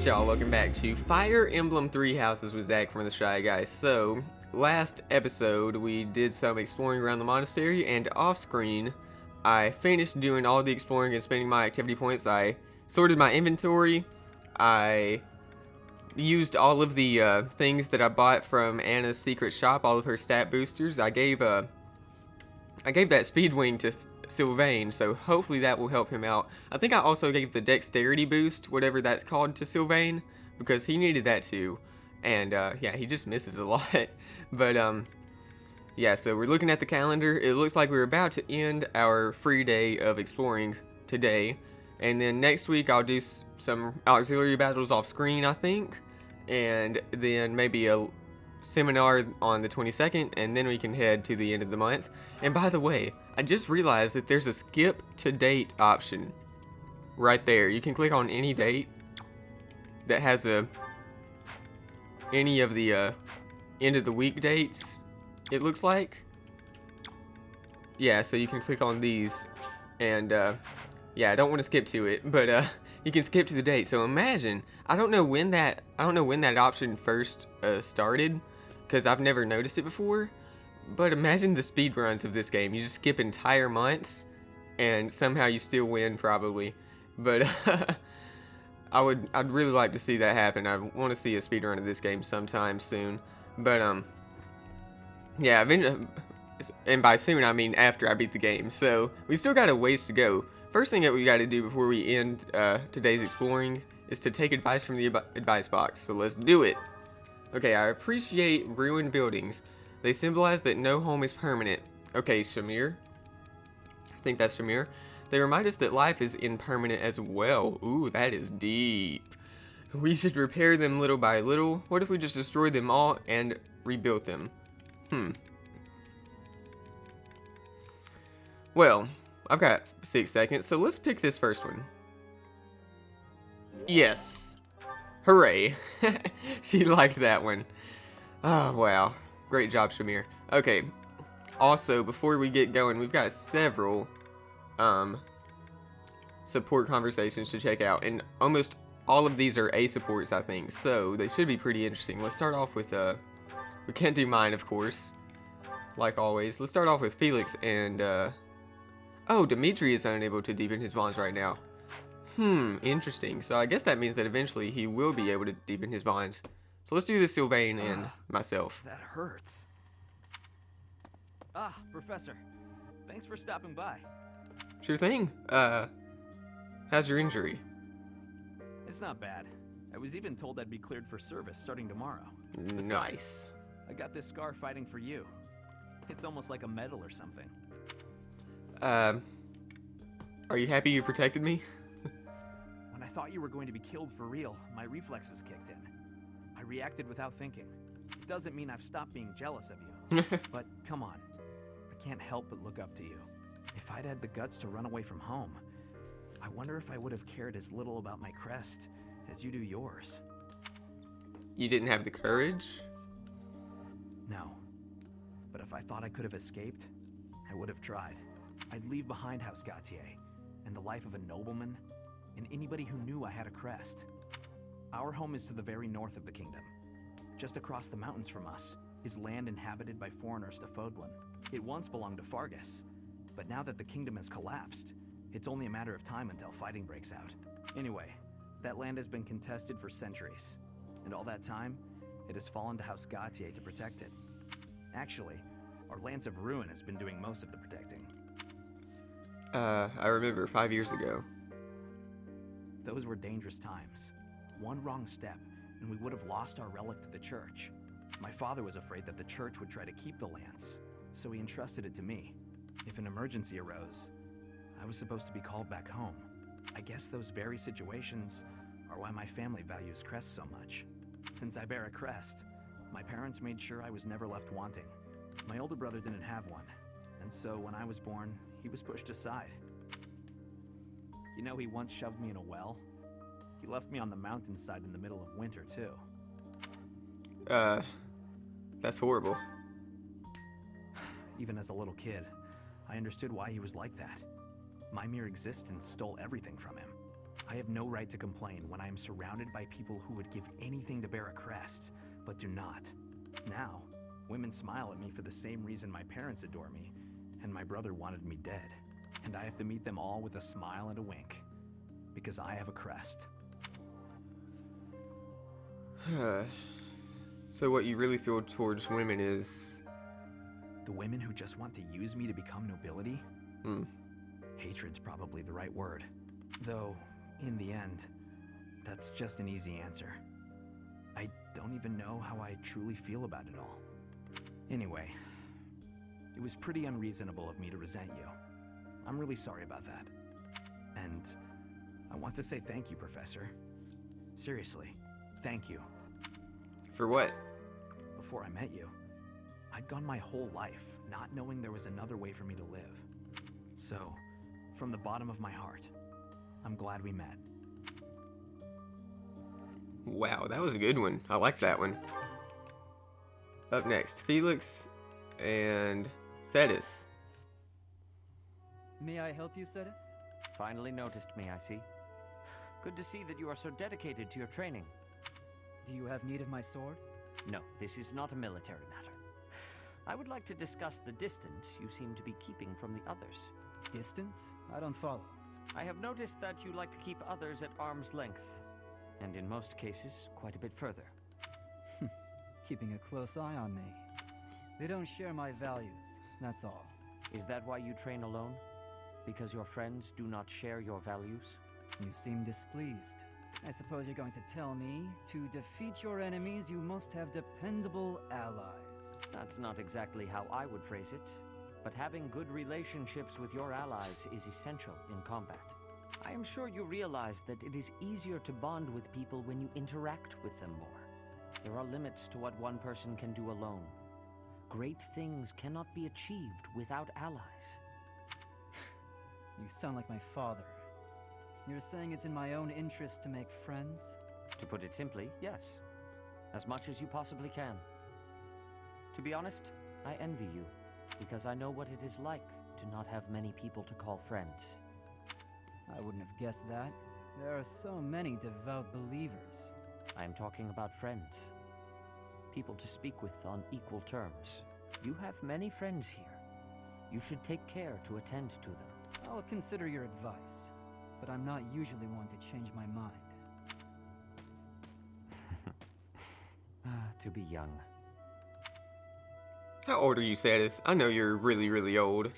Alright y'all, welcome back to Fire Emblem Three Houses with Zach from the Shy Guy. So, last episode we did some exploring around the monastery, and off screen I finished doing all the exploring and spending my activity points. I sorted my inventory, I used all of the things that I bought from Anna's secret shop, all of her stat boosters. I gave that speed wing to Sylvain, so hopefully that will help him out. I think I also gave the dexterity boost, whatever that's called, to Sylvain, because he needed that too. And yeah, he just misses a lot. But yeah, so we're looking at the calendar. It looks like we're about to end our free day of exploring today, and then next week I'll do some auxiliary battles off screen, I think, and then maybe a seminar on the 22nd, and then we can head to the end of the month. And by the way, I just realized that there's a skip to date option right there. You can click on any date that has any of the end of the week dates, it looks like. Yeah, so you can click on these, and yeah, I don't want to skip to it, but you can skip to the date. So imagine, I don't know when that option first started, because I've never noticed it before, but imagine the speed runs of this game. You just skip entire months and somehow you still win, probably. But I'd really like to see that happen. I want to see a speed run of this game sometime soon. But yeah, eventually, and by soon I mean after I beat the game. So we've still got a ways to go. First thing that we got to do before we end today's exploring is to take advice from the advice box. So let's do it. Okay, I appreciate ruined buildings. They symbolize that no home is permanent. Okay, Shamir. I think that's Shamir. They remind us that life is impermanent as well. Ooh, that is deep. We should repair them little by little. What if we just destroyed them all and rebuilt them? Well, I've got 6 seconds, so let's pick this first one. Yes. Hooray. She liked that one. Oh, wow. Great job, Shamir. Okay. Also, before we get going, we've got several support conversations to check out, and almost all of these are A supports, I think, so they should be pretty interesting. Let's start off with we can't do mine, of course, like always. Let's start off with Felix, and oh, Dimitri is unable to deepen his bonds right now. Interesting. So I guess that means that eventually he will be able to deepen his bonds. So let's do this, Sylvain and myself. That hurts. Ah, Professor. Thanks for stopping by. Sure thing. How's your injury? It's not bad. I was even told I'd be cleared for service starting tomorrow. Besides, Nice. I got this scar fighting for you. It's almost like a medal or something. Are you happy you protected me? When I thought you were going to be killed for real, my reflexes kicked in. I reacted without thinking. It doesn't mean I've stopped being jealous of you. But come on. I can't help but look up to you. If I'd had the guts to run away from home, I wonder if I would have cared as little about my crest as you do yours. You didn't have the courage? No. But if I thought I could have escaped, I would have tried. I'd leave behind House Gautier and the life of a nobleman and anybody who knew I had a crest. Our home is to the very north of the kingdom. Just across the mountains from us is land inhabited by foreigners to Fodlan. It once belonged to Fargus, but now that the kingdom has collapsed, it's only a matter of time until fighting breaks out. Anyway, that land has been contested for centuries, and all that time, it has fallen to House Gautier to protect it. Actually, our Lance of Ruin has been doing most of the protecting. I remember 5 years ago. Those were dangerous times. One wrong step, and we would have lost our relic to the church. My father was afraid that the church would try to keep the lance, so he entrusted it to me. If an emergency arose, I was supposed to be called back home. I guess those very situations are why my family values crests so much. Since I bear a crest, my parents made sure I was never left wanting. My older brother didn't have one, and so when I was born, he was pushed aside. You know, he once shoved me in a well. He left me on the mountainside in the middle of winter, too. That's horrible. Even as a little kid, I understood why he was like that. My mere existence stole everything from him. I have no right to complain when I am surrounded by people who would give anything to bear a crest, but do not. Now, women smile at me for the same reason my parents adore me, and my brother wanted me dead. And I have to meet them all with a smile and a wink, because I have a crest. So what you really feel towards women is... The women who just want to use me to become nobility? Hatred's probably the right word. Though, in the end, that's just an easy answer. I don't even know how I truly feel about it all. Anyway, it was pretty unreasonable of me to resent you. I'm really sorry about that. And I want to say thank you, Professor. Seriously, thank you. For what? Before I met you, I'd gone my whole life not knowing there was another way for me to live. So, from the bottom of my heart, I'm glad we met. Wow, that was a good one. I like that one. Up next, Felix and Sedith. May I help you, Sedith? Finally noticed me, I see. Good to see that you are so dedicated to your training. Do you have need of my sword? No, this is not a military matter. I would like to discuss the distance you seem to be keeping from the others. Distance? I don't follow. I have noticed that you like to keep others at arm's length, and in most cases, quite a bit further. Keeping a close eye on me. They don't share my values, that's all. Is that why you train alone? Because your friends do not share your values? You seem displeased. I suppose you're going to tell me, to defeat your enemies, you must have dependable allies. That's not exactly how I would phrase it, but having good relationships with your allies is essential in combat. I am sure you realize that it is easier to bond with people when you interact with them more. There are limits to what one person can do alone. Great things cannot be achieved without allies. You sound like my father. You're saying it's in my own interest to make friends? To put it simply, yes. As much as you possibly can. To be honest, I envy you, because I know what it is like to not have many people to call friends. I wouldn't have guessed that. There are so many devout believers. I am talking about friends. People to speak with on equal terms. You have many friends here. You should take care to attend to them. I'll consider your advice, but I'm not usually one to change my mind. To be young. How old are you, Sedith? I know you're really, really old.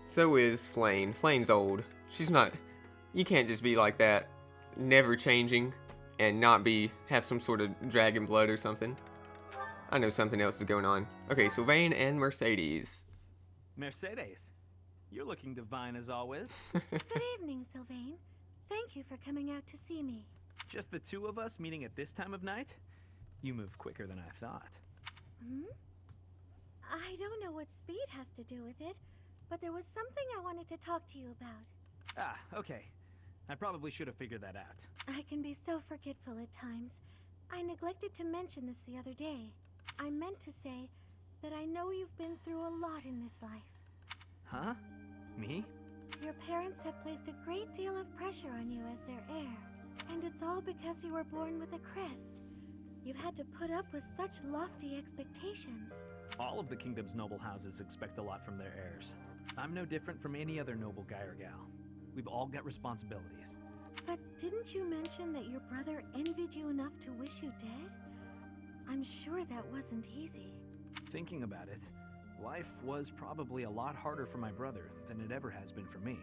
So is Flane. Flane's old. She's not... You can't just be like that, never changing, and not have some sort of dragon blood or something. I know something else is going on. Okay, Sylvain and Mercedes. Mercedes, you're looking divine as always. Good evening, Sylvain. Thank you for coming out to see me. Just the two of us meeting at this time of night? You move quicker than I thought. I don't know what speed has to do with it, but there was something I wanted to talk to you about. Ah, okay. I probably should have figured that out. I can be so forgetful at times. I neglected to mention this the other day. I meant to say that I know you've been through a lot in this life. Huh? Me? Your parents have placed a great deal of pressure on you as their heir, and it's all because you were born with a crest. You've had to put up with such lofty expectations. All of the kingdom's noble houses expect a lot from their heirs. I'm no different from any other noble guy or gal. We've all got responsibilities. But didn't you mention that your brother envied you enough to wish you dead? I'm sure that wasn't easy. Thinking about it, life was probably a lot harder for my brother than it ever has been for me.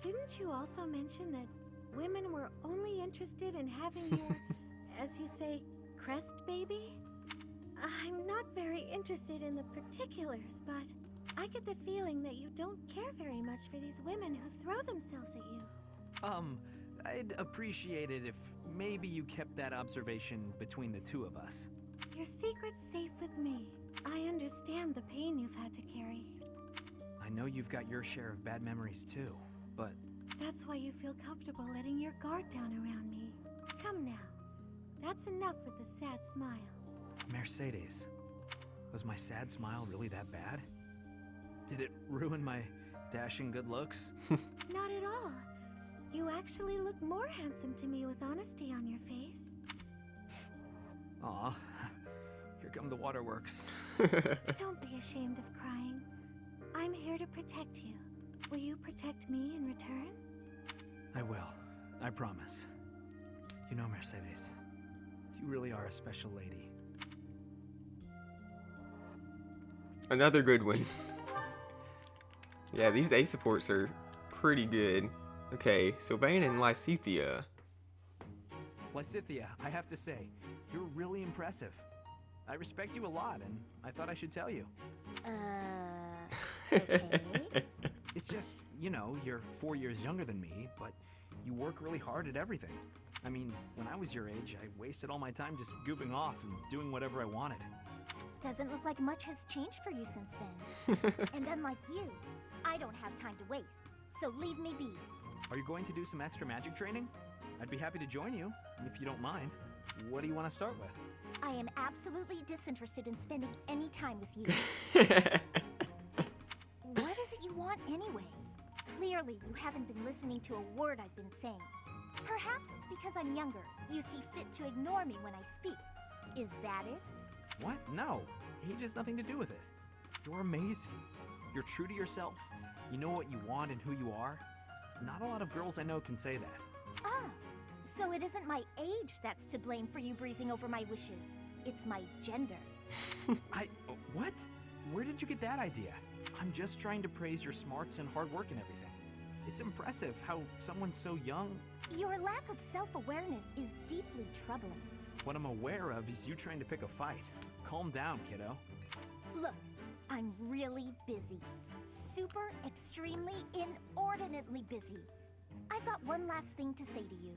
Didn't you also mention that women were only interested in having your, as you say, crest baby? I'm not very interested in the particulars, but I get the feeling that you don't care very much for these women who throw themselves at you. I'd appreciate it if maybe you kept that observation between the two of us. Your secret's safe with me. I understand the pain you've had to carry. I know you've got your share of bad memories too, but... That's why you feel comfortable letting your guard down around me. Come now. That's enough with the sad smile. Mercedes, was my sad smile really that bad? Did it ruin my dashing good looks? Not at all. You actually look more handsome to me with honesty on your face. Aw, here come the waterworks. Don't be ashamed of crying. I'm here to protect you. Will you protect me in return? I will. I promise. You know, Mercedes, you really are a special lady. Another good one. Yeah, these A supports are pretty good. Okay, Sylvain and Lysithea. Lysithea, I have to say, you're really impressive. I respect you a lot, and I thought I should tell you. Okay. It's just, you know, you're 4 years younger than me, but you work really hard at everything. I mean, when I was your age, I wasted all my time just goofing off and doing whatever I wanted. Doesn't look like much has changed for you since then. And unlike you, I don't have time to waste, so leave me be. Are you going to do some extra magic training? I'd be happy to join you, if you don't mind. What do you want to start with? I am absolutely disinterested in spending any time with you. What is it you want anyway? Clearly, you haven't been listening to a word I've been saying. Perhaps it's because I'm younger. You see fit to ignore me when I speak. Is that it? What? No. Age has nothing to do with it. You're amazing. You're true to yourself. You know what you want and who you are. Not a lot of girls I know can say that. Ah, so it isn't my age that's to blame for you breezing over my wishes. It's my gender. What? Where did you get that idea? I'm just trying to praise your smarts and hard work and everything. It's impressive how someone so young... Your lack of self-awareness is deeply troubling. What I'm aware of is you trying to pick a fight. Calm down, kiddo. Look, I'm really busy. Super, extremely, inordinately busy. I've got one last thing to say to you.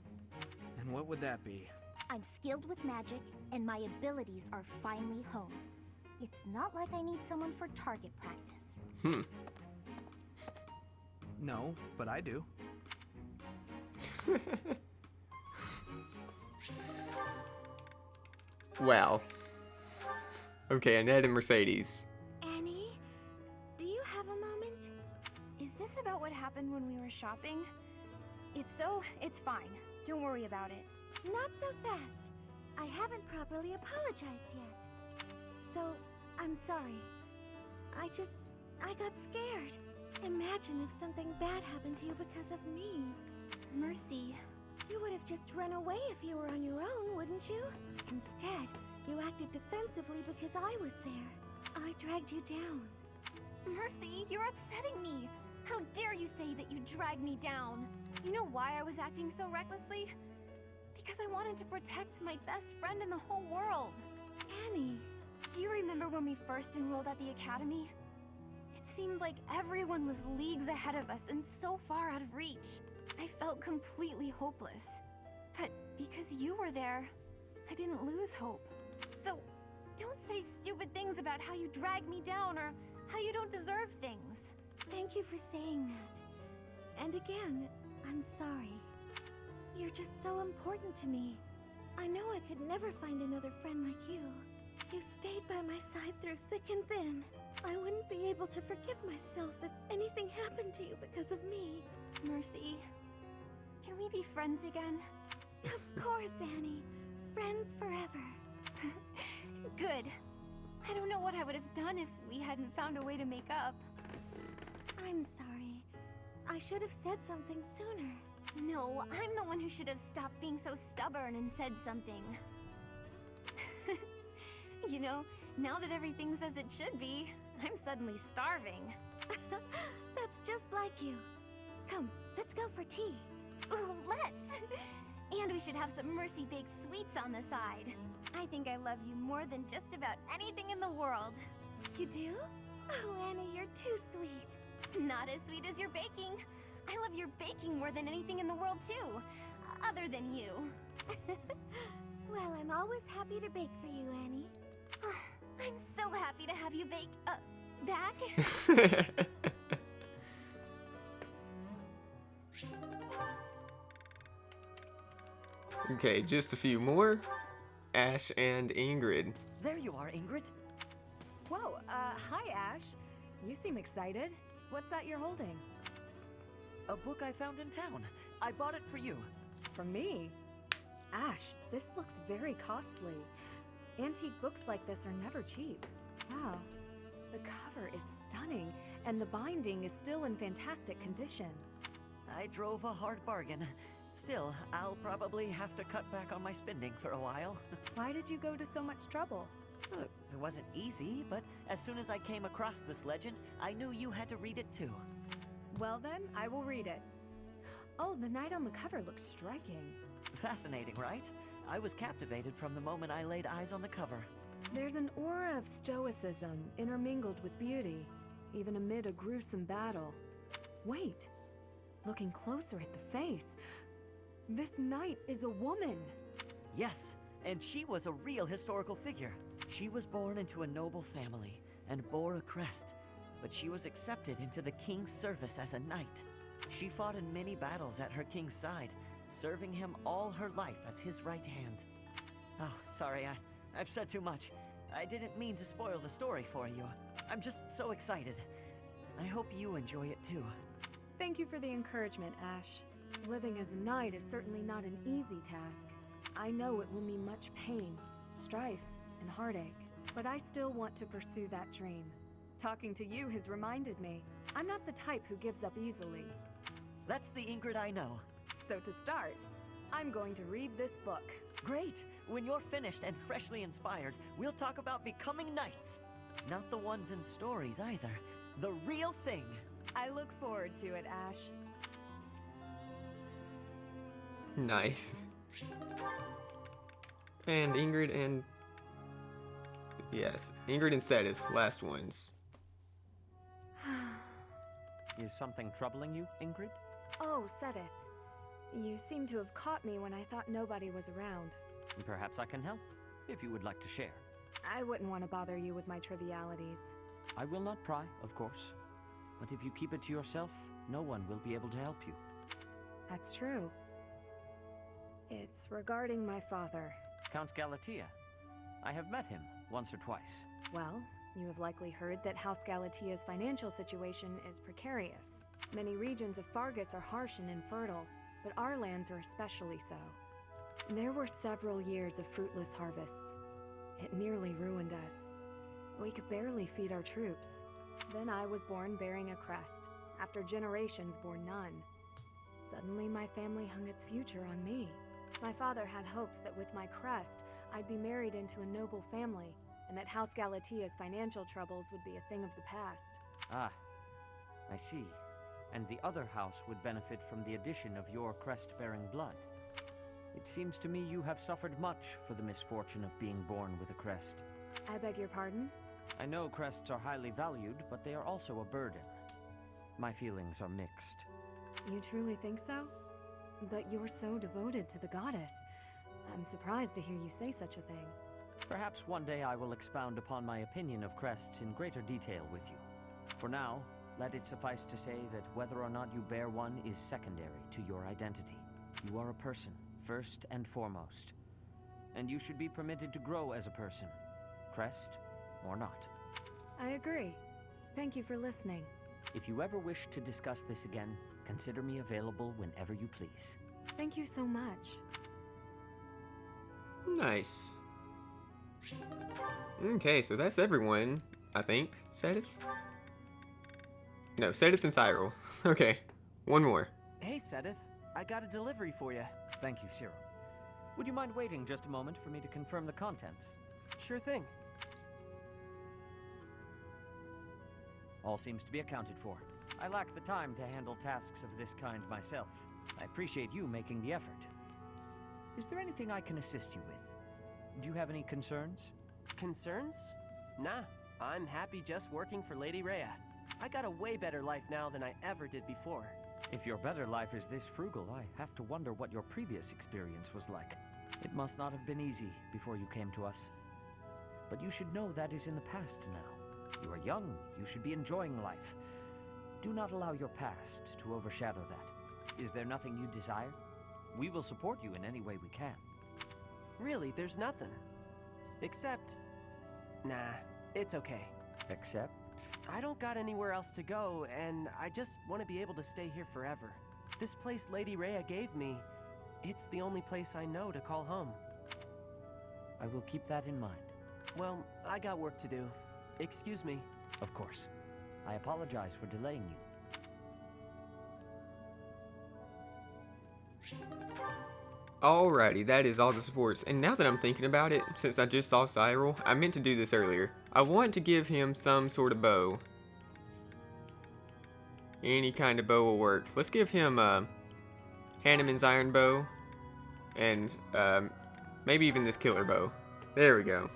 And what would that be? I'm skilled with magic, and my abilities are finely honed. It's not like I need someone for target practice. No, but I do. Wow. Okay, Annette and Mercedes. Annie, do you have a moment? Is this about what happened when we were shopping? If so, it's fine. Don't worry about it. Not so fast. I haven't properly apologized yet. So, I'm sorry. I got scared. Imagine if something bad happened to you because of me. Mercy. You would have just run away if you were on your own, wouldn't you? Instead, you acted defensively because I was there. I dragged you down. Mercy, you're upsetting me. How dare you say that you dragged me down? You know why I was acting so recklessly? Because I wanted to protect my best friend in the whole world. Annie. Do you remember when we first enrolled at the academy? It seemed like everyone was leagues ahead of us and so far out of reach. I felt completely hopeless. But because you were there, I didn't lose hope. So, don't say stupid things about how you dragged me down or how you don't deserve things. Thank you for saying that. And again, I'm sorry. You're just so important to me. I know I could never find another friend like you. You stayed by my side through thick and thin. I wouldn't be able to forgive myself if anything happened to you because of me. Mercy, can we be friends again? Of course, Annie. Friends forever. Good. I don't know what I would have done if we hadn't found a way to make up. I'm sorry. I should have said something sooner. No, I'm the one who should have stopped being so stubborn and said something. You know, now that everything's as it should be, I'm suddenly starving. That's just like you. Come, let's go for tea. Ooh, let's! And we should have some Mercy-baked sweets on the side. I think I love you more than just about anything in the world. You do? Oh, Annie, you're too sweet. Not as sweet as your baking. I love your baking more than anything in the world, too. Other than you. Well, I'm always happy to bake for you, Annie. I'm so happy to have you bake, back. Okay, just a few more. Ash and Ingrid. There you are, Ingrid. Whoa, hi Ash. You seem excited. What's that you're holding? A book I found in town. I bought it for you. For me? Ash, this looks very costly. Antique books like this are never cheap. Wow. The cover is stunning, and the binding is still in fantastic condition. I drove a hard bargain. Still, I'll probably have to cut back on my spending for a while. Why did you go to so much trouble? It wasn't easy, but as soon as I came across this legend, I knew you had to read it too. Well then, I will read it. Oh, the knight on the cover looks striking. Fascinating, right? I was captivated from the moment I laid eyes on the cover. There's an aura of stoicism intermingled with beauty, even amid a gruesome battle. Wait, looking closer at the face, this knight is a woman. Yes, and she was a real historical figure. She was born into a noble family and bore a crest, but she was accepted into the king's service as a knight. She fought in many battles at her king's side, serving him all her life as his right hand. Oh, sorry, I've said too much. I didn't mean to spoil the story for you. I'm just so excited. I hope you enjoy it too. Thank you for the encouragement, Ash. Living as a knight is certainly not an easy task. I know it will mean much pain, strife, and heartache, but I still want to pursue that dream. Talking to you has reminded me, I'm not the type who gives up easily. That's the Ingrid I know. So to start, I'm going to read this book. Great! When you're finished and freshly inspired, we'll talk about becoming knights. Not the ones in stories either. The real thing. I look forward to it, Ash. Nice. And Ingrid and... Yes, Ingrid and Sedith, last ones. Is something troubling you, Ingrid? Oh, Sedith. You seem to have caught me when I thought nobody was around. Perhaps I can help, if you would like to share. I wouldn't want to bother you with my trivialities. I will not pry, of course. But if you keep it to yourself, no one will be able to help you. That's true. It's regarding my father. Count Galatea. I have met him once or twice. Well, you have likely heard that House Galatea's financial situation is precarious. Many regions of Fargus are harsh and infertile, but our lands are especially so. There were several years of fruitless harvests. It nearly ruined us. We could barely feed our troops. Then I was born bearing a crest, after generations bore none. Suddenly my family hung its future on me. My father had hopes that with my crest, I'd be married into a noble family, and that House Galatea's financial troubles would be a thing of the past. Ah, I see. And the other house would benefit from the addition of your crest-bearing blood. It seems to me you have suffered much for the misfortune of being born with a crest. I beg your pardon? I know crests are highly valued, but they are also a burden. My feelings are mixed. You truly think so? But you're so devoted to the goddess. I'm surprised to hear you say such a thing. Perhaps one day I will expound upon my opinion of crests in greater detail with you. For now, let it suffice to say that whether or not you bear one is secondary to your identity. You are a person, first and foremost. And you should be permitted to grow as a person, crest or not. I agree. Thank you for listening. If you ever wish to discuss this again, consider me available whenever you please. Thank you so much. Nice. Okay, so that's everyone, I think. Sedith? No, Sedith and Cyril. Okay, one more. Hey, Sedith. I got a delivery for you. Thank you, Cyril. Would you mind waiting just a moment for me to confirm the contents? Sure thing. All seems to be accounted for. I lack the time to handle tasks of this kind myself. I appreciate you making the effort. Is there anything I can assist you with? Do you have any concerns? Concerns? Nah, I'm happy just working for Lady Rhea. I got a way better life now than I ever did before. If your better life is this frugal, I have to wonder what your previous experience was like. It must not have been easy before you came to us. But you should know that is in the past now. You are young, you should be enjoying life. Do not allow your past to overshadow that. Is there nothing you desire? We will support you in any way we can. Really, there's nothing. Except... Nah, it's okay. Except? I don't got anywhere else to go, and I just want to be able to stay here forever. This place Lady Rhea gave me, it's the only place I know to call home. I will keep that in mind. Well, I got work to do. Excuse me. Of course. I apologize for delaying you. Alrighty, that is all the supports. And now that I'm thinking about it, since I just saw Cyril, I meant to do this earlier. I want to give him some sort of bow. Any kind of bow will work. Let's give him Hanneman's iron bow. And maybe even this killer bow. There we go.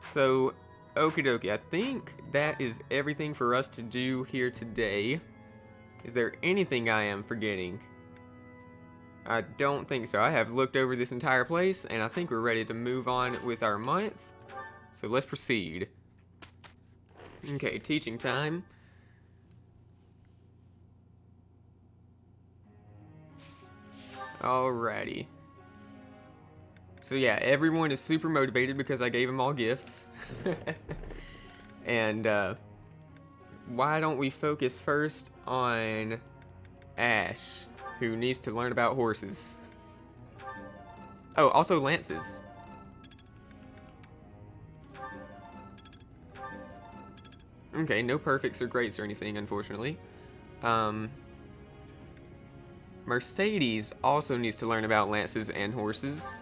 So, okie dokie. I think that is everything for us to do here today. Is there anything I am forgetting? I don't think so. I have looked over this entire place, and I think we're ready to move on with our month. So let's proceed. Okay, teaching time. Alrighty. So yeah, everyone is super motivated because I gave them all gifts. And why don't we focus first on Ash, who needs to learn about horses. Oh, also lances. Okay, no perfects or greats or anything, unfortunately. Mercedes also needs to learn about lances and horses.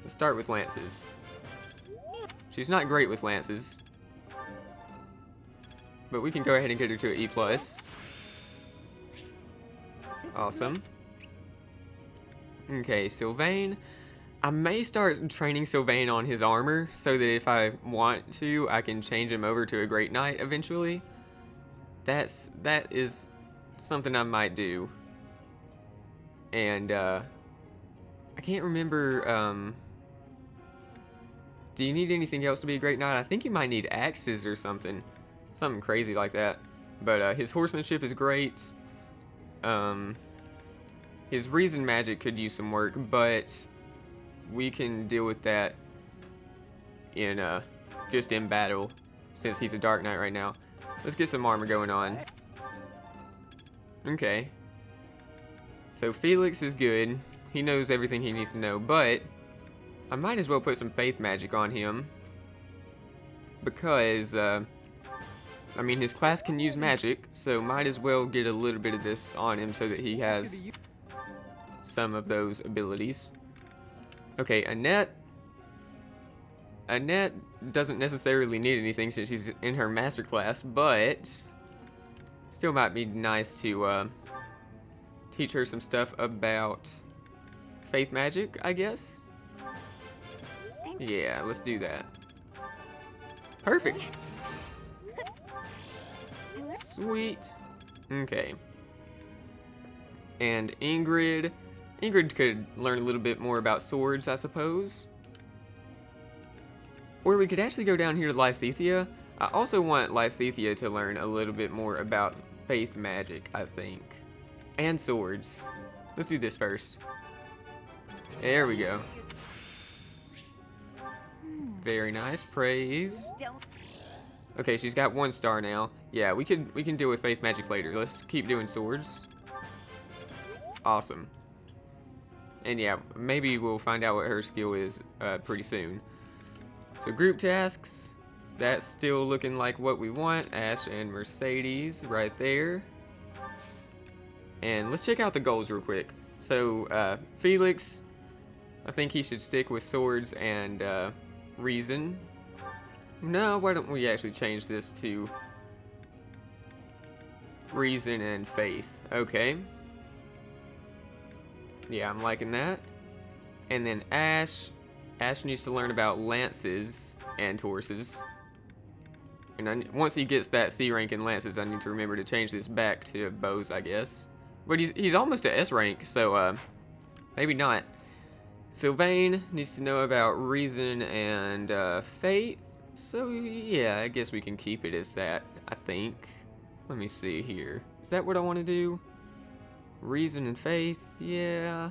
Let's start with lances. She's not great with lances, but we can go ahead and get her to an E+. Awesome. Okay, Sylvain. I may start training Sylvain on his armor so that if I want to, I can change him over to a Great Knight eventually. That is something I might do. And I can't remember. Do you need anything else to be a Great Knight? I think you might need axes or something crazy like that. But his horsemanship is great. His reason magic could use some work, but we can deal with that in just in battle, since he's a Dark Knight right now. Let's get some armor going on. Okay. So Felix is good. He knows everything he needs to know, but I might as well put some faith magic on him because I mean, his class can use magic, so might as well get a little bit of this on him so that he has some of those abilities. Okay, Annette. Annette doesn't necessarily need anything since she's in her master class, but still might be nice to teach her some stuff about faith magic, I guess. Yeah, let's do that. Perfect. Sweet. Okay. And Ingrid. Ingrid could learn a little bit more about swords, I suppose. Or we could actually go down here to Lysithea. I also want Lysithea to learn a little bit more about faith magic, I think. And swords. Let's do this first. There we go. Very nice. Praise. Okay, she's got 1 star now. Yeah, we can deal with faith magic later. Let's keep doing swords. Awesome. And yeah, maybe we'll find out what her skill is pretty soon. So group tasks, that's still looking like what we want. Ash and Mercedes right there. And let's check out the goals real quick. So Felix, I think he should stick with swords and reason. No, why don't we actually change this to reason and faith? Okay. Yeah, I'm liking that. And then Ash needs to learn about lances and horses. And once he gets that C rank in lances, I need to remember to change this back to bows, I guess. But he's almost at S rank, so maybe not. Sylvain needs to know about reason and faith. So yeah, I guess we can keep it at that, I think. Let me see here. Is that what I want to do? Reason and faith? Yeah.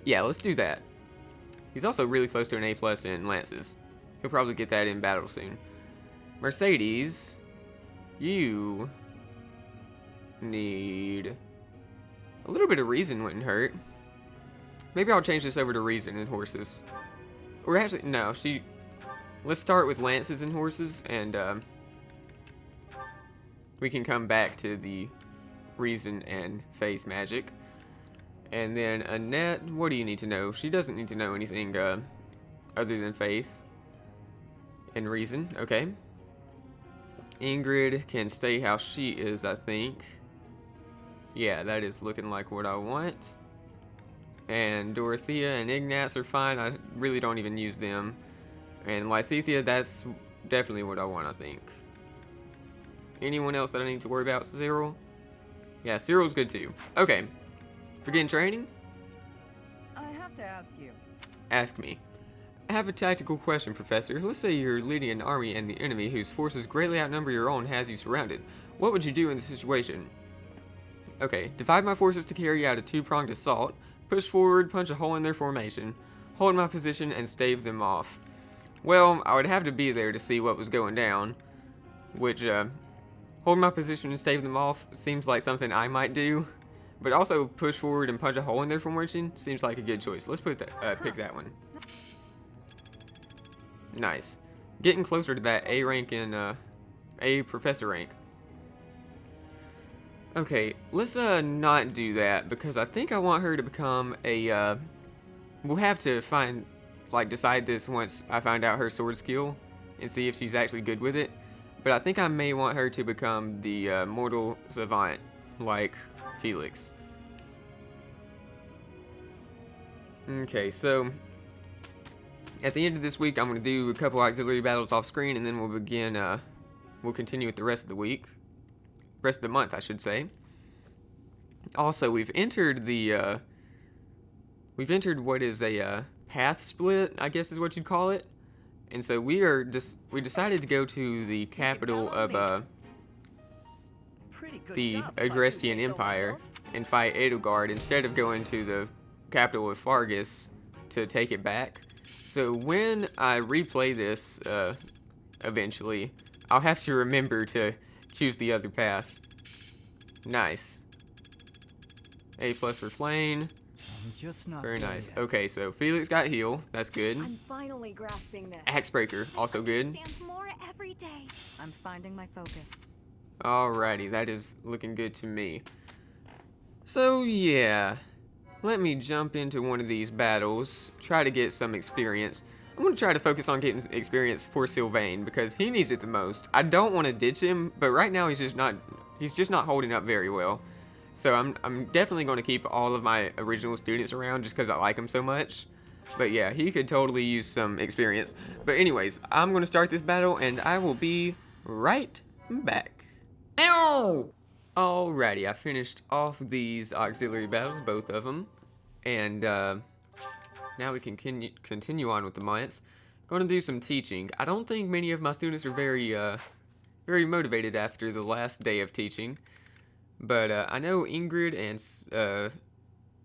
Yeah, let's do that. He's also really close to an A+ in lances. He'll probably get that in battle soon. Mercedes, you need a little bit of reason wouldn't hurt. Maybe I'll change this over to reason and horses. Or actually, no, let's start with lances and horses, and we can come back to the reason and faith magic. And then Annette, what do you need to know? She doesn't need to know anything other than faith and reason. Okay. Ingrid can stay how she is, I think. Yeah, that is looking like what I want. And Dorothea and Ignatz are fine. I really don't even use them. And Lysithea, that's definitely what I want, I think. Anyone else that I need to worry about? Cyril? Yeah, Cyril's good too. Okay. Begin training? I have to ask you. Ask me. I have a tactical question, Professor. Let's say you're leading an army and the enemy, whose forces greatly outnumber your own, has you surrounded. What would you do in this situation? Okay, divide my forces to carry out a two-pronged assault, push forward, punch a hole in their formation, hold my position, and stave them off. Well, I would have to be there to see what was going down, which, hold my position and stave them off seems like something I might do, but also push forward and punch a hole in their formation seems like a good choice. Let's pick that one. Nice. Getting closer to that A rank in, A professor rank. Okay, let's not do that, because I think I want her to become a, we'll have to decide this once I find out her sword skill, and see if she's actually good with it. But I think I may want her to become the, mortal savant, like Felix. Okay, so at the end of this week, I'm going to do a couple auxiliary battles off screen, and then we'll begin, we'll continue with the rest of the week. Rest of the month, I should say. Also, we've entered what is a, path split, I guess is what you'd call it. And so we decided to go to the capital of, the Agrestian Empire and fight Edelgard instead of going to the capital of Fargus to take it back. So when I replay this, eventually, I'll have to remember to choose the other path. Nice. A+ for Flame. Just not very there nice. yet. Okay, so Felix got heal. That's good. I'm finally grasping this. Axebreaker, also good. Understand more every day. I'm finding my focus. Alrighty, that is looking good to me. So yeah, let me jump into one of these battles, try to get some experience. I'm going to try to focus on getting experience for Sylvain, because he needs it the most. I don't want to ditch him, but right now he's just not holding up very well. So I'm definitely going to keep all of my original students around just because I like them so much. But yeah, he could totally use some experience. But anyways, I'm going to start this battle, and I will be right back. Ow! Alrighty, I finished off these auxiliary battles, both of them. And now we can continue on with the month. Going to do some teaching. I don't think many of my students are very motivated after the last day of teaching. But I know Ingrid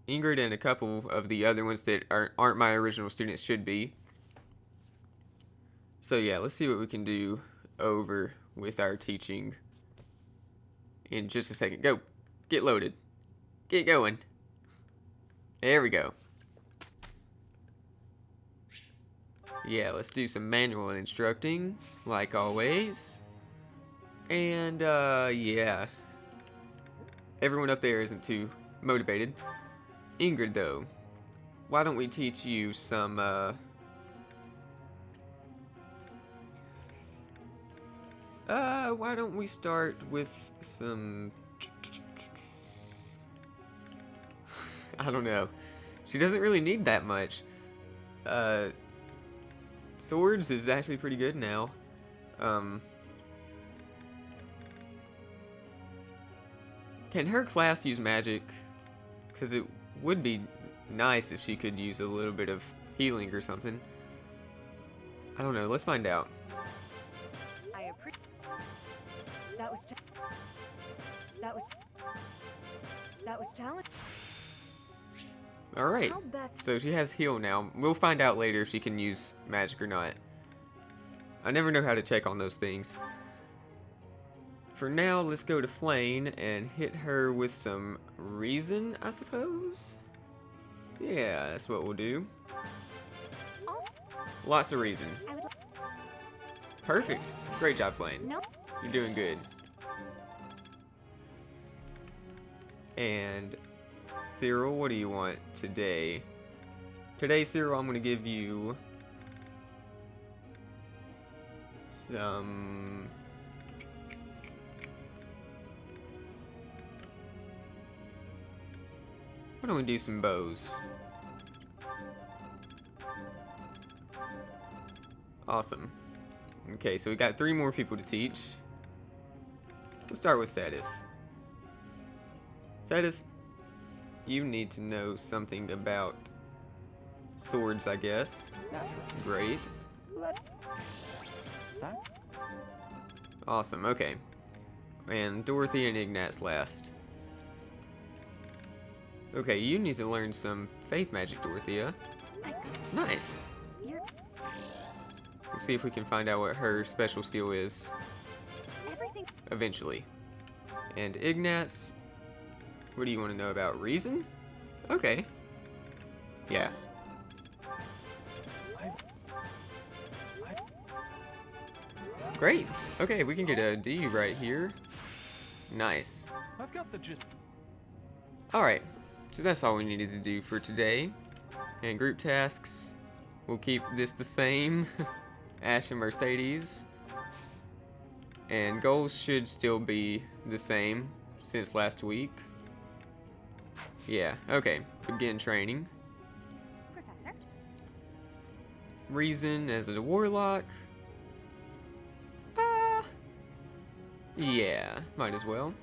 and a couple of the other ones that aren't my original students should be. So yeah, let's see what we can do over with our teaching in just a second. Go. Get loaded. Get going. There we go. Yeah, let's do some manual instructing, like always. And, yeah. Everyone up there isn't too motivated. Ingrid, though, why don't we teach you some, why don't we start with some... I don't know. She doesn't really need that much. Swords is actually pretty good now. Can her class use magic? Because it would be nice if she could use a little bit of healing or something. I don't know. Let's find out. I appreciate. That was challenging. Alright. How best So she has heal now. We'll find out later if she can use magic or not. I never know how to check on those things. For now, let's go to Flane and hit her with some reason, I suppose? Yeah, that's what we'll do. Lots of reason. Perfect. Great job, Flane. Nope. You're doing good. And Cyril, what do you want today? Today, Cyril, I'm going to give you some... Why don't we do some bows? Awesome. Okay, so we got 3 more people to teach. We'll start with Sadith. Sadith, you need to know something about swords, I guess. Natural. Great. That? Awesome, okay. And Dorothy and Ignat's last. Okay, you need to learn some faith magic, Dorothea. Nice. We'll see if we can find out what her special skill is. Eventually. And Ignat's, what do you want to know about reason? Okay. Yeah. Great. Okay, we can get a D right here. Nice. I've got the gist. Alright, so that's all we needed to do for today. And group tasks, we'll keep this the same. Ash and Mercedes. And goals should still be the same since last week. Yeah, okay. Begin training. Professor? Reason as a warlock. Yeah, might as well.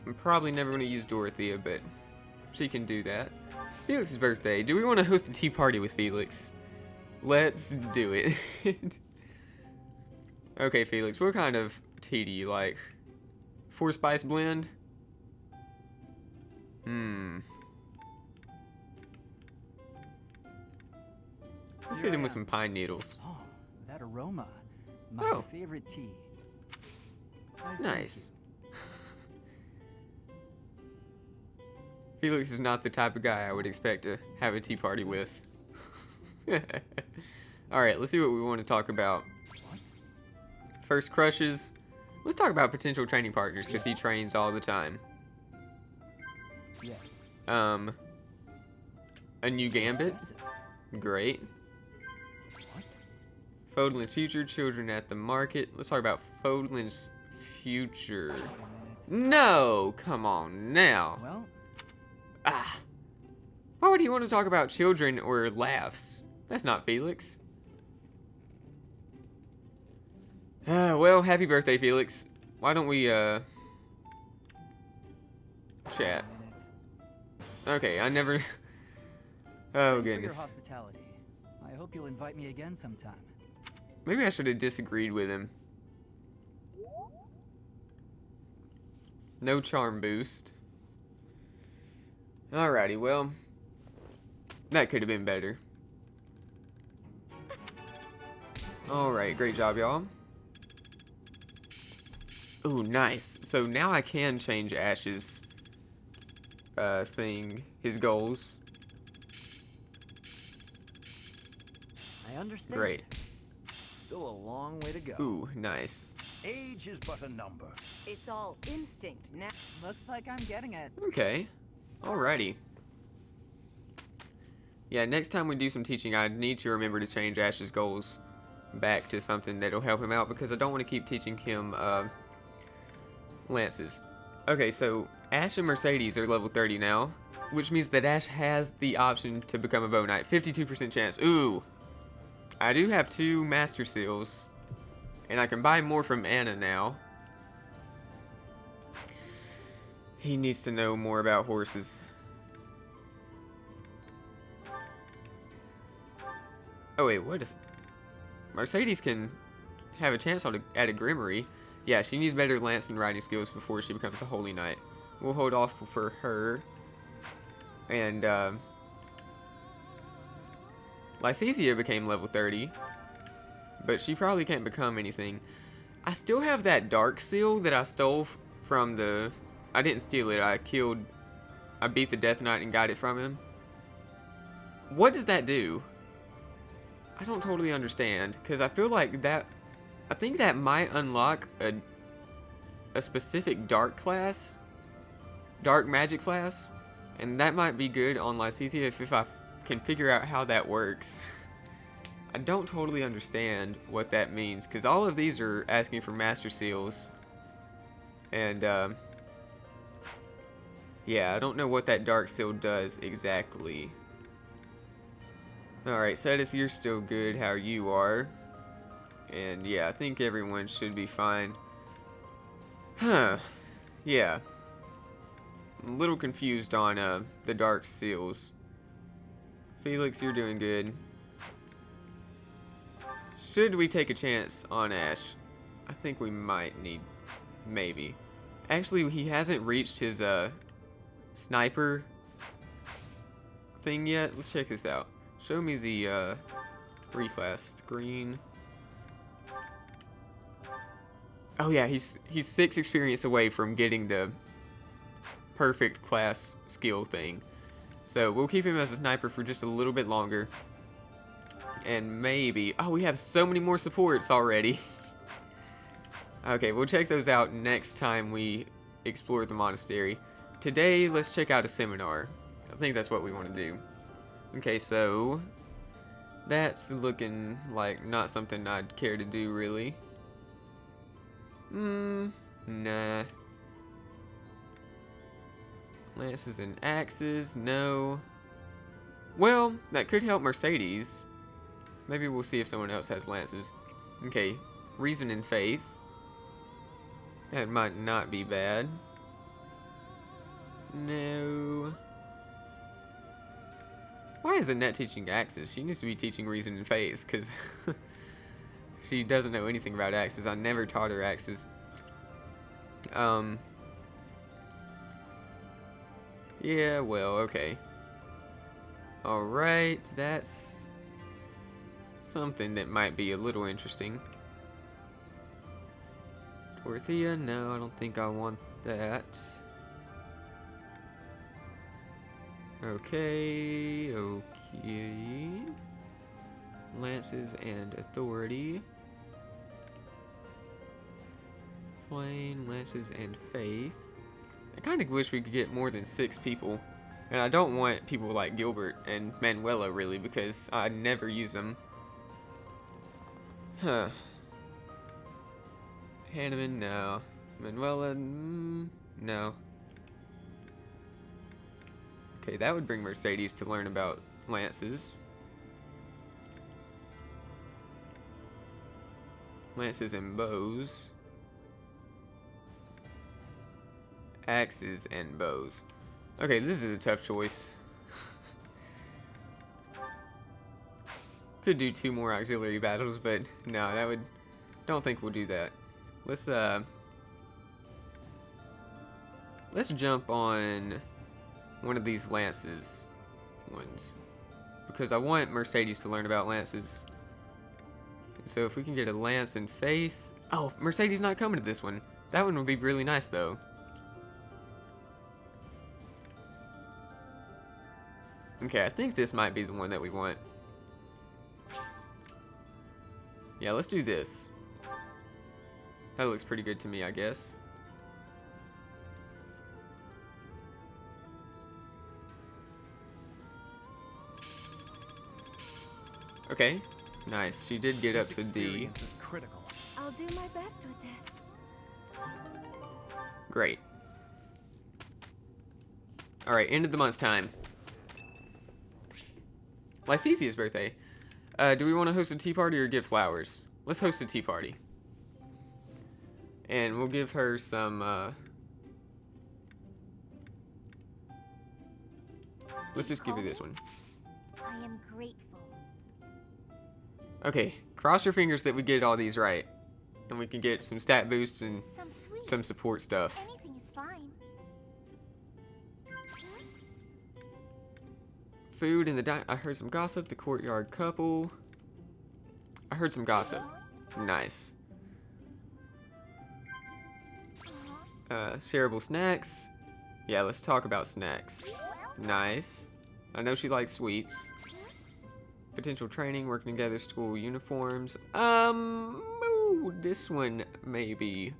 I'm probably never going to use Dorothea, but she can do that. Felix's birthday. Do we want to host a tea party with Felix? Let's do it. Okay, Felix, what kind of tea do you like? 4-spice blend? Let's hit him with some pine needles. Oh, that aroma. My favorite tea. Nice. Felix is not the type of guy I would expect to have a tea party with. Alright, let's see what we want to talk about. First crushes. Let's talk about potential training partners, because he trains all the time. Yes. A new gambit. Great. Fodlan's future, children at the market. Let's talk about Fodlan's future. No! Come on now. Well, why would he want to talk about children or laughs? That's not Felix. Well, happy birthday, Felix. Why don't we, chat? Okay, I never... Oh, thanks for your goodness. hospitality. I hope you'll invite me again sometime. Maybe I should have disagreed with him. No charm boost. Alrighty, well, that could have been better. Alright, great job, y'all. Ooh, nice. So now I can change Ash's his goals. I understand. Great. Still a long way to go. Ooh, nice. Age is but a number. It's all instinct now. Looks like I'm getting it. Okay. Alrighty. Yeah, next time we do some teaching, I need to remember to change Ash's goals back to something that'll help him out, because I don't want to keep teaching him lances. Okay, so Ash and Mercedes are level 30 now, which means that Ash has the option to become a bow knight. 52% chance. Ooh. I do have 2 master seals, and I can buy more from Anna now. He needs to know more about horses. Oh wait, what is it? Mercedes can have a chance at a Grimmery. Yeah, she needs better lance and riding skills before she becomes a holy knight. We'll hold off for her. And Lysithea became level 30, but she probably can't become anything. I still have that dark seal that I stole from the... I didn't steal it, I beat the Death Knight and got it from him. What does that do? I don't totally understand, because I feel like that... I think that might unlock a specific dark class, dark magic class, and that might be good on Lysithea if I can figure out how that works. I don't totally understand what that means, because all of these are asking for master seals, and yeah, I don't know what that dark seal does exactly. Alright, Sedith, you're still good how you are. And yeah, I think everyone should be fine. Huh. Yeah. I'm a little confused on the dark seals. Felix, you're doing good. Should we take a chance on Ash? I think we might need... maybe. Actually, he hasn't reached his sniper thing yet. Let's check this out. Show me the reclass screen. Oh yeah, he's 6 experience away from getting the perfect class skill thing. So we'll keep him as a sniper for just a little bit longer. And maybe... oh, we have so many more supports already. Okay, we'll check those out next time we explore the monastery. Today, let's check out a seminar. I think that's what we want to do. Okay, so... that's looking like not something I'd care to do, really. Nah. Lances and axes, no. Well, that could help Mercedes. Maybe we'll see if someone else has lances. Okay, reason and faith. That might not be bad. No. Why is Annette teaching axes? She needs to be teaching reason and faith, because she doesn't know anything about axes. I never taught her axes. Yeah, well, okay. Alright, that's something that might be a little interesting. Dorothea, no, I don't think I want that. Okay, okay. Lances and authority. Plain, lances and faith. I kind of wish we could get more than 6 people. And I don't want people like Gilbert and Manuela, really, because I never use them. Huh. Hanneman, no. Manuela, no. Okay, that would bring Mercedes to learn about lances. Lances and bows. Axes and bows. Okay, this is a tough choice. Could do 2 more auxiliary battles, but no, that would... don't think we'll do that. Let's jump on one of these lances ones, because I want Mercedes to learn about lances. So if we can get a lance and faith... oh, Mercedes not coming to this one. That one would be really nice, though. Okay, I think this might be the one that we want. Yeah, let's do this. That looks pretty good to me, I guess. Okay, nice. She did get up to D. Is critical. I'll do my best with this. Great. Alright, end of the month time. Lysithea's birthday. Do we want to host a tea party or give flowers? Let's host a tea party. And we'll give her some, let's just give her this one. I am grateful. Okay, cross your fingers that we get all these right. And we can get some stat boosts and some support stuff. Anything is fine. food in the I heard some gossip. The courtyard couple. I heard some gossip. Nice. Shareable snacks. Yeah, let's talk about snacks. Nice. I know she likes sweets. Potential training, working together, school uniforms. Ooh, this one may be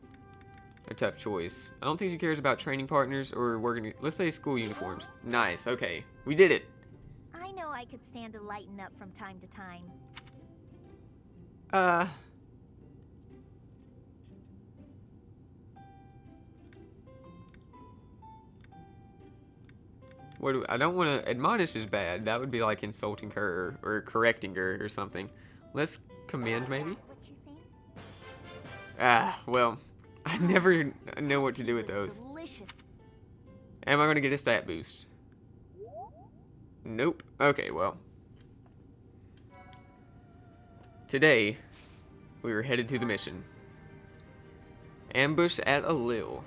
a tough choice. I don't think she cares about training partners or working. Let's say school uniforms. Nice. Okay, we did it. I know I could stand to lighten up from time to time. I don't want to admonish is bad. That would be like insulting her or correcting her or something. Let's commend maybe. Well, I never know what to do with those. Delicious. Am I going to get a stat boost? Nope. Okay, well. Today, we were headed to the mission. Ambush at Alil.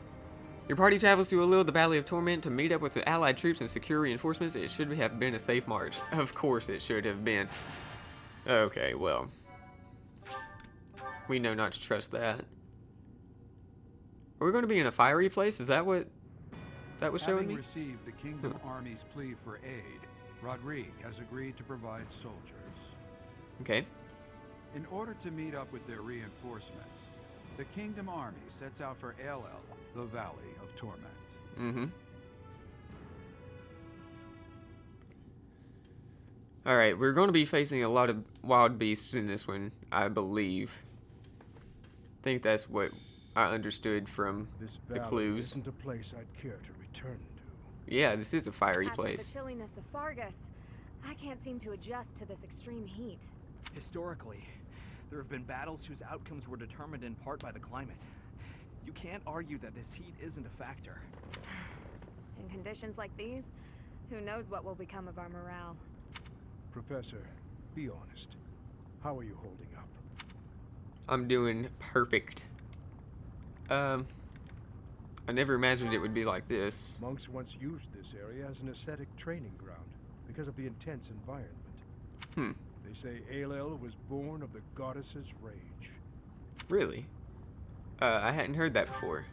Your party travels to Alil, the Valley of Torment, to meet up with the allied troops and secure reinforcements. It should have been a safe march. Of course it should have been. Okay, well. We know not to trust that. Are we going to be in a fiery place? Is that what that was showing me? Having received the Kingdom Army's plea for aid, Rodrigue has agreed to provide soldiers. Okay. In order to meet up with their reinforcements, the Kingdom Army sets out for Elel, the Valley of Torment. Mm-hmm. Alright, we're going to be facing a lot of wild beasts in this one, I believe. I think that's what I understood from the clues. Isn't a place I'd care to return to. Yeah, this is a fiery After place. the chilliness of Fargus, I can't seem to adjust to this extreme heat. Historically, there have been battles whose outcomes were determined in part by the climate. You can't argue that this heat isn't a factor. In conditions like these, who knows what will become of our morale. Professor, be honest. How are you holding up? I'm doing perfect. I never imagined it would be like this. Monks once used this area as an ascetic training ground because of the intense environment. They say Elel was born of the goddess's rage. Really? I hadn't heard that before.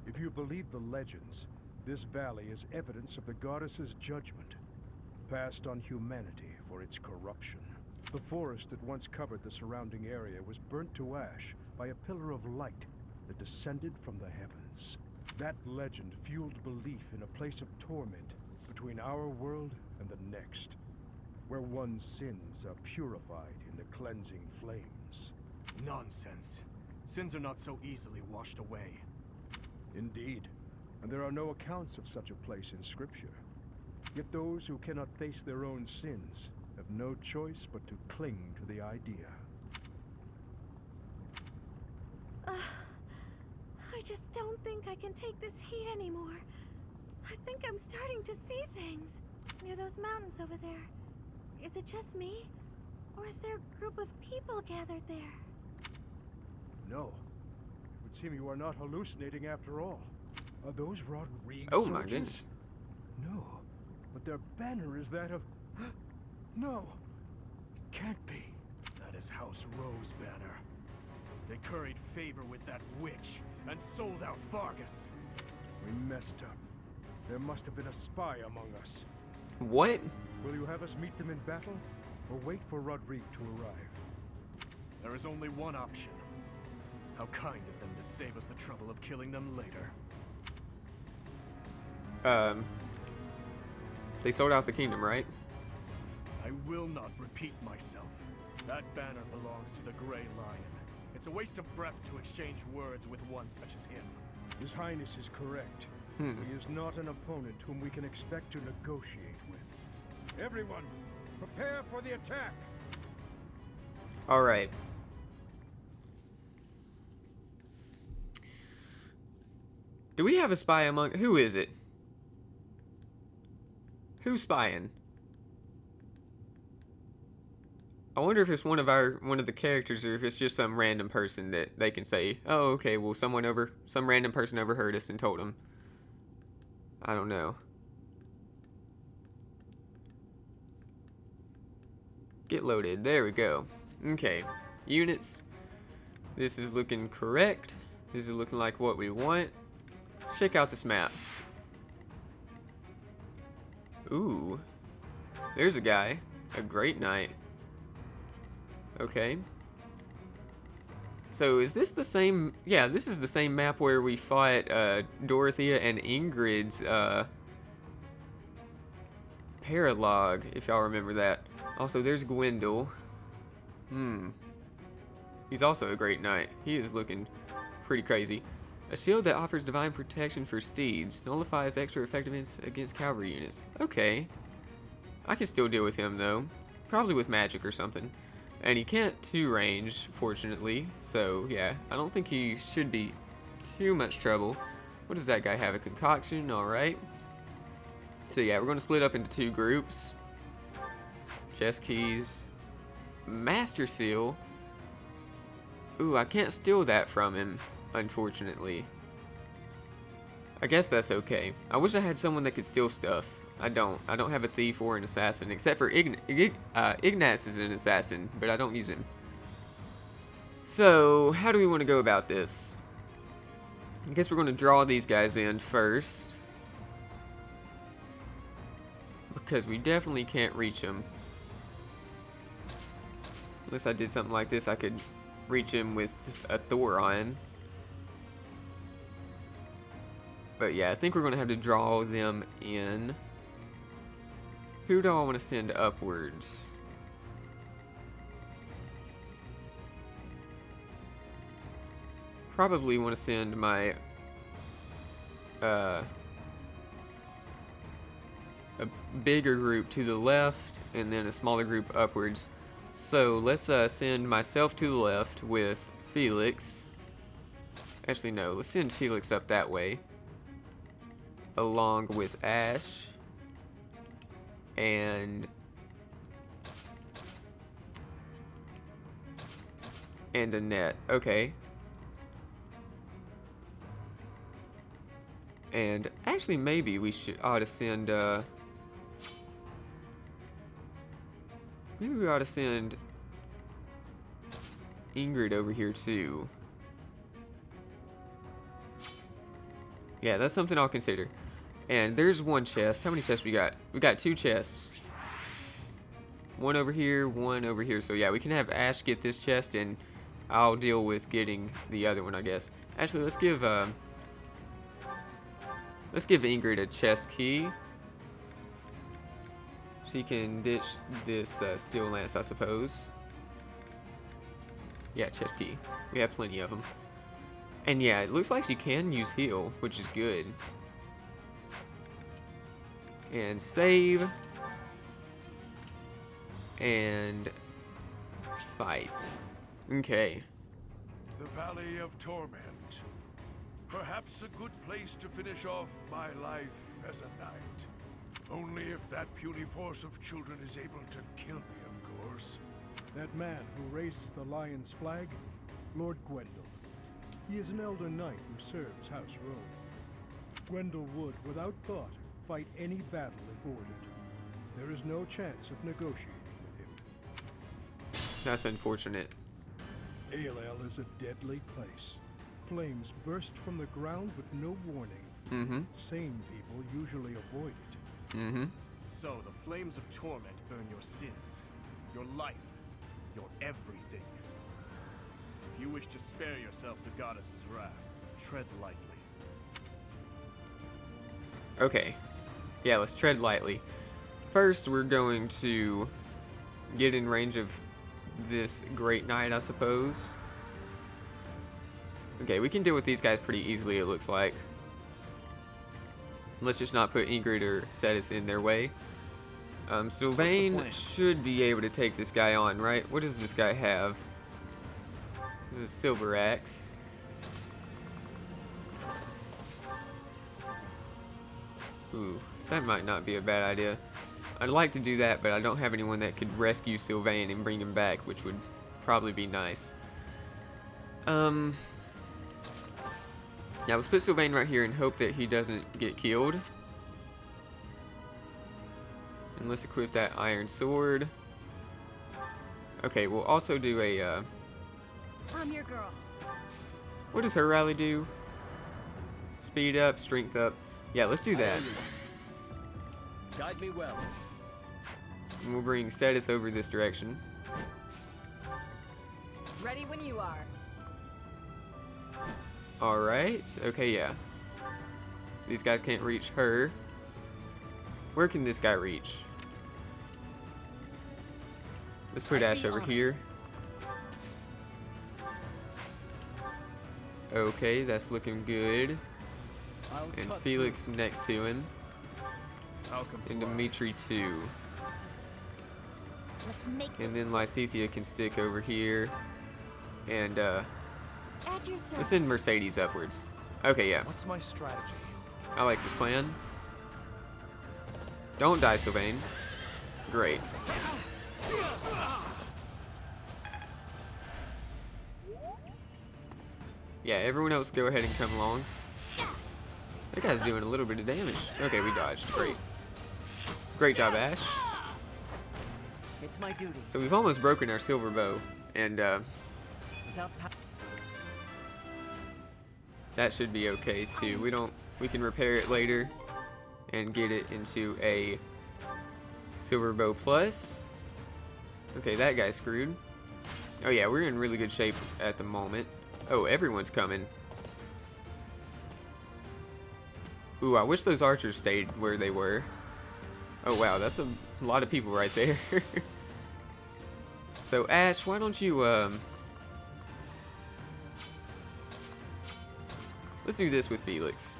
If you believe the legends, this valley is evidence of the goddess's judgment, passed on humanity for its corruption. The forest that once covered the surrounding area was burnt to ash by a pillar of light that descended from the heavens. That legend fueled belief in a place of torment between our world and the next, where one's sins are purified in the cleansing flames. Nonsense. Sins are not so easily washed away. Indeed, and there are no accounts of such a place in Scripture. Yet those who cannot face their own sins have no choice but to cling to the idea. I just don't think I can take this heat anymore. I think I'm starting to see things. Near those mountains over there. Is it just me? Or is there a group of people gathered there? No. It would seem you are not hallucinating after all. Are those Rodrigue's Oh soldiers? my goodness. No. But their banner is that of... No. It can't be. That is House Rowe's banner. They curried favor with that witch and sold out Fargus. We messed up. There must have been a spy among us. What? Will you have us meet them in battle, or wait for Rodrigue to arrive? There is only one option. How kind of them to save us the trouble of killing them later. They sold out the kingdom, right? I will not repeat myself. That banner belongs to the Grey Lion. It's a waste of breath to exchange words with one such as him. His Highness is correct. He is not an opponent whom we can expect to negotiate with. Everyone, prepare for the attack! Alright. Do we have a spy among... Who is it? Who's spying? I wonder if it's one of the characters, or if it's just some random person that they can say, oh, okay, well, some random person overheard us and told them. I don't know. Get loaded. There we go. Okay. Units. This is looking correct. This is looking like what we want. Let's check out this map. Ooh. There's a guy. A great knight. Okay. So is this the same? Yeah, this is the same map where we fought Dorothea and Ingrid's paralogue, if y'all remember that. Also, there's Gwendal. He's also a great knight. He is looking pretty crazy. A shield that offers divine protection for steeds. Nullifies extra effectiveness against cavalry units. Okay. I can still deal with him, though. Probably with magic or something. And he can't 2-range, fortunately. So, yeah. I don't think he should be too much trouble. What does that guy have? A concoction? Alright. So, yeah, we're going to split up into 2 groups. Chest keys. Master seal. Ooh, I can't steal that from him, unfortunately. I guess that's okay. I wish I had someone that could steal stuff. I don't have a thief or an assassin, except for Ignatz is an assassin, but I don't use him. So, how do we want to go about this? I guess we're going to draw these guys in first. Because we definitely can't reach them. Unless I did something like this, I could reach him with a Thoron. But yeah, I think we're going to have to draw them in. Who do I want to send upwards? Probably want to send my a bigger group to the left and then a smaller group upwards. So let's send myself to the left with Felix. Actually, no, let's send Felix up that way, along with Ash and Annette. Okay. And actually, maybe we ought to send maybe we ought to send Ingrid over here too. Yeah, that's something I'll consider. And there's one chest. How many chests we got? We got 2 chests. One over here, one over here. So yeah, we can have Ash get this chest and I'll deal with getting the other one, I guess. Actually, let's give Ingrid a chest key. She can ditch this steel lance, I suppose. Yeah, chest key. We have plenty of them. And yeah, it looks like she can use heal, which is good. And save. And fight. Okay. The Valley of Torment. Perhaps a good place to finish off my life as a knight. Only if that puny force of children is able to kill me, of course. That man who raises the lion's flag, Lord Gwendal. He is an elder knight who serves House Rome. Gwendal would, without thought, fight any battle if ordered. There is no chance of negotiating with him. That's unfortunate. Aelel is a deadly place. Flames burst from the ground with no warning. Sane people usually avoid it. So the flames of torment burn your sins, your life, your everything. If you wish to spare yourself the goddess's wrath, tread lightly. Okay. Yeah, let's tread lightly. First, we're going to get in range of this great knight, I suppose. Okay, we can deal with these guys pretty easily, it looks like. Let's just not put Ingrid or Sedith in their way. Sylvain should be able to take this guy on, right? What does this guy have? This is a silver axe. Ooh, that might not be a bad idea. I'd like to do that, but I don't have anyone that could rescue Sylvain and bring him back, which would probably be nice. Now let's put Sylvain right here and hope that he doesn't get killed. And let's equip that iron sword. Okay, we'll also do a, I'm your girl. what does her rally do? Speed up, strength up. Yeah, let's do that. Guide me well. And we'll bring Sedith over this direction. Ready when you are. Alright, okay, yeah. These guys can't reach her. Where can this guy reach? Let's put Ash over here. Okay, that's looking good. And Felix next to him. And Dimitri too. Let's make And this then Lysithea can stick over here. And at your let's service. send Mercedes upwards. Okay, yeah. What's my strategy? I like this plan. Don't die, Sylvain. Great. Yeah, everyone else go ahead and come along. That guy's doing a little bit of damage. Okay, we dodged. Great. Great job, Ash. It's my duty. So we've almost broken our silver bow. And, Without that should be okay, too. We can repair it later and get it into a silver bow plus. Okay, that guy's screwed. Oh yeah, we're in really good shape at the moment. Oh, everyone's coming. Ooh, I wish those archers stayed where they were. Oh wow, that's a lot of people right there. So Ash, why don't you let's do this with Felix.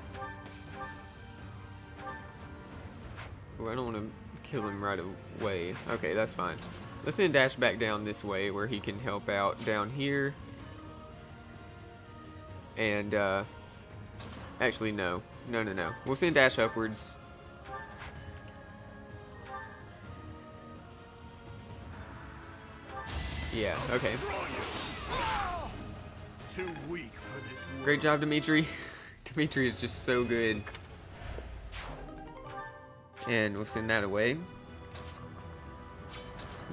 Ooh, I don't want to kill him right away. Okay, that's fine. Let's send Ash back down this way where he can help out down here. And, actually, no. No. We'll send Ash upwards. Yeah, okay. Too weak for this world. Great job, Dimitri. Dimitri is just so good. And we'll send that away.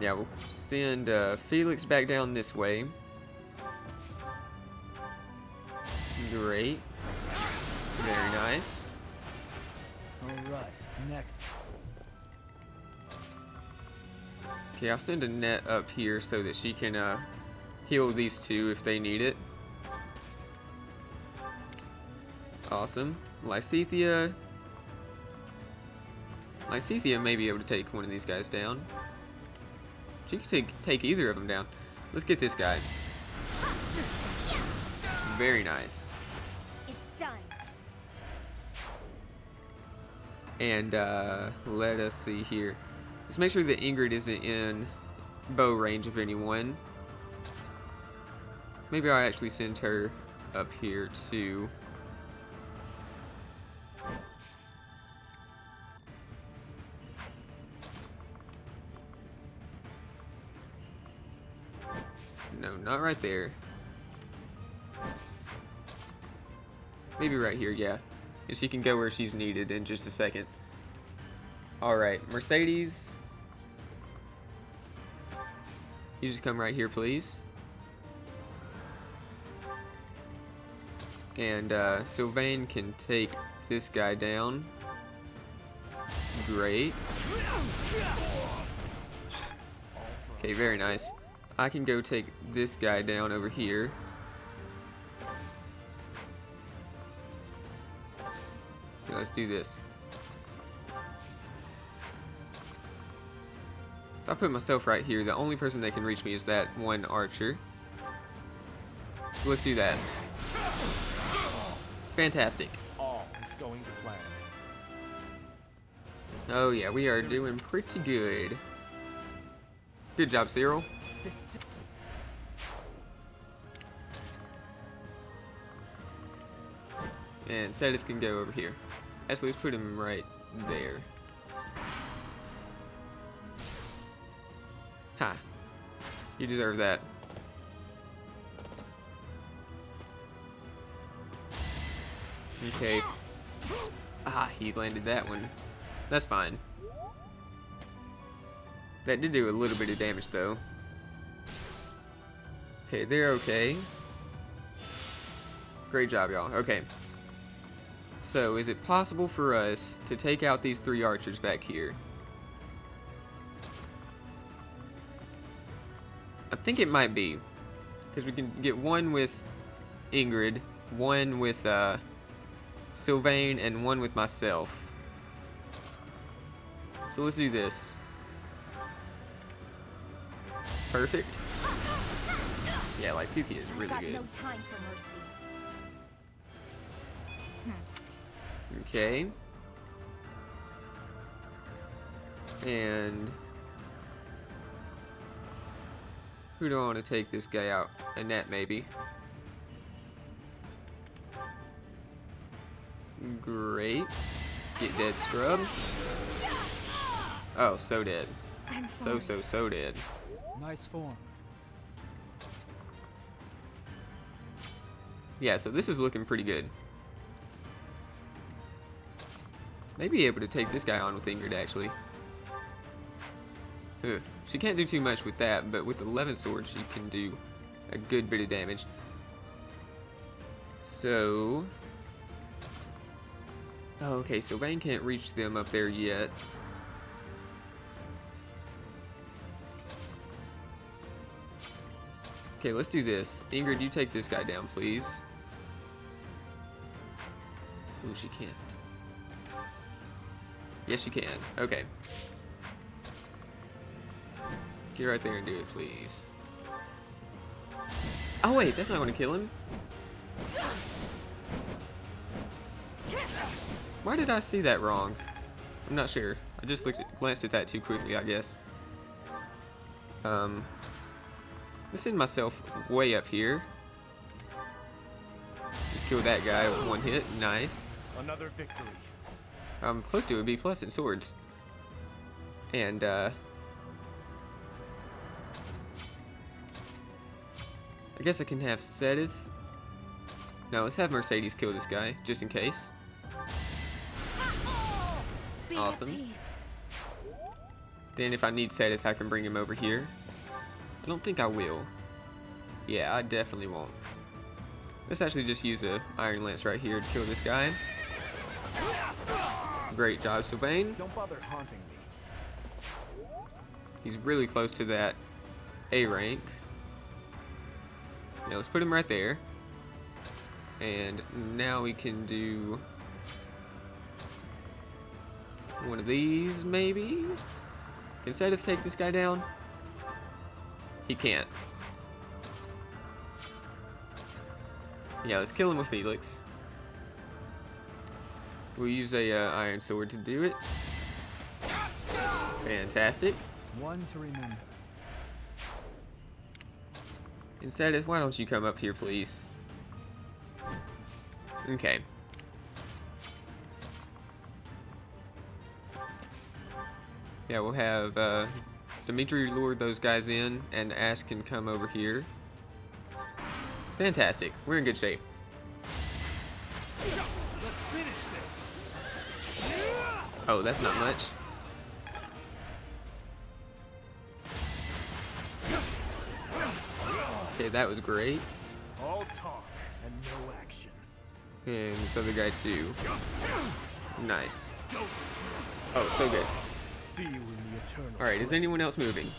Yeah, we'll send Felix back down this way. Great. Very nice. Alright, next. Okay, I'll send Annette up here so that she can heal these two if they need it. Awesome. Lysithea may be able to take one of these guys down. She can take either of them down. Let's get this guy. Very nice. It's done. And let us see here. Let's make sure that Ingrid isn't in bow range of anyone. Maybe I'll actually send her up here too. No, not right there. Maybe right here, yeah. And she can go where she's needed in just a second. Alright, Mercedes. You just come right here, please. And Sylvain can take this guy down. Great. Okay, very nice. I can go take this guy down over here. Okay, let's do this. If I put myself right here, the only person that can reach me is that one archer. So let's do that. Fantastic. All is going to plan. Oh yeah, we are doing pretty good. Good job, Cyril. And Sedith can go over here. Actually, let's put him right there. Ha. You deserve that. Okay. Ah, he landed that one. That's fine. That did do a little bit of damage, though. Okay, they're okay. Great job, y'all. Okay. So, is it possible for us to take out these 3 archers back here? I think it might be. Because we can get one with Ingrid, one with Sylvain, and one with myself. So let's do this. Perfect. Yeah, Lysithea is really good. No time for mercy. Okay. And who do I want to take this guy out? Annette, maybe. Great. Get dead, scrub. Oh, so dead. I'm sorry. So dead. Nice form. Yeah, so this is looking pretty good. Maybe able to take this guy on with Ingrid, actually. Ugh. She can't do too much with that, but with 11 swords, she can do a good bit of damage. So... oh, okay, Sylvain can't reach them up there yet. Okay, let's do this. Ingrid, you take this guy down, please. Ooh, she can't. Yes, you can. Okay. Get right there and do it, please. Oh, wait, that's not going to kill him. Why did I see that wrong? I'm not sure. I just glanced at that too quickly, I guess. Let's send myself way up here. Just killed that guy with 1 hit. Nice. Another victory. I'm close to a B+ in swords. And, I guess I can have Sedith. Now, let's have Mercedes kill this guy, just in case. Awesome. Then if I need Sedith, I can bring him over here. I don't think I will. Yeah, I definitely won't. Let's actually just use a Iron Lance right here to kill this guy. Great job, Sylvain. Don't bother haunting me. He's really close to that A rank. Yeah, let's put him right there. And now we can do one of these, maybe? Can Sedith take this guy down? He can't. Yeah, let's kill him with Felix. We'll use a iron sword to do it. Fantastic. One to remember. And Sedith, why don't you come up here, please? Okay. Yeah, we'll have Dimitri lure those guys in, and Ash can come over here. Fantastic. We're in good shape. Let's finish this. Oh, that's not much. Okay, that was great. All talk and no action. And this other guy too. Nice. Oh, so good. See you in the eternal. Alright, is anyone else moving?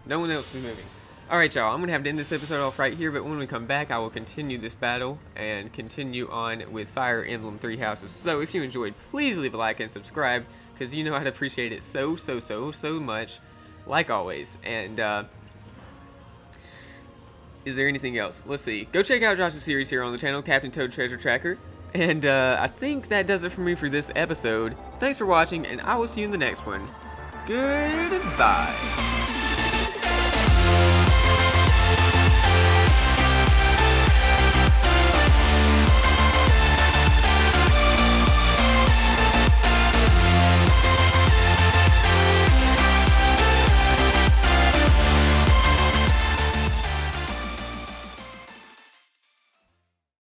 No one else is moving. Alright, y'all, I'm going to have to end this episode off right here, but when we come back, I will continue this battle and continue on with Fire Emblem 3 Houses. So if you enjoyed, please leave a like and subscribe, because you know I'd appreciate it so much, like always. And, is there anything else? Let's see. Go check out Josh's series here on the channel, Captain Toad Treasure Tracker. And, I think that does it for me for this episode. Thanks for watching, and I will see you in the next one. Goodbye.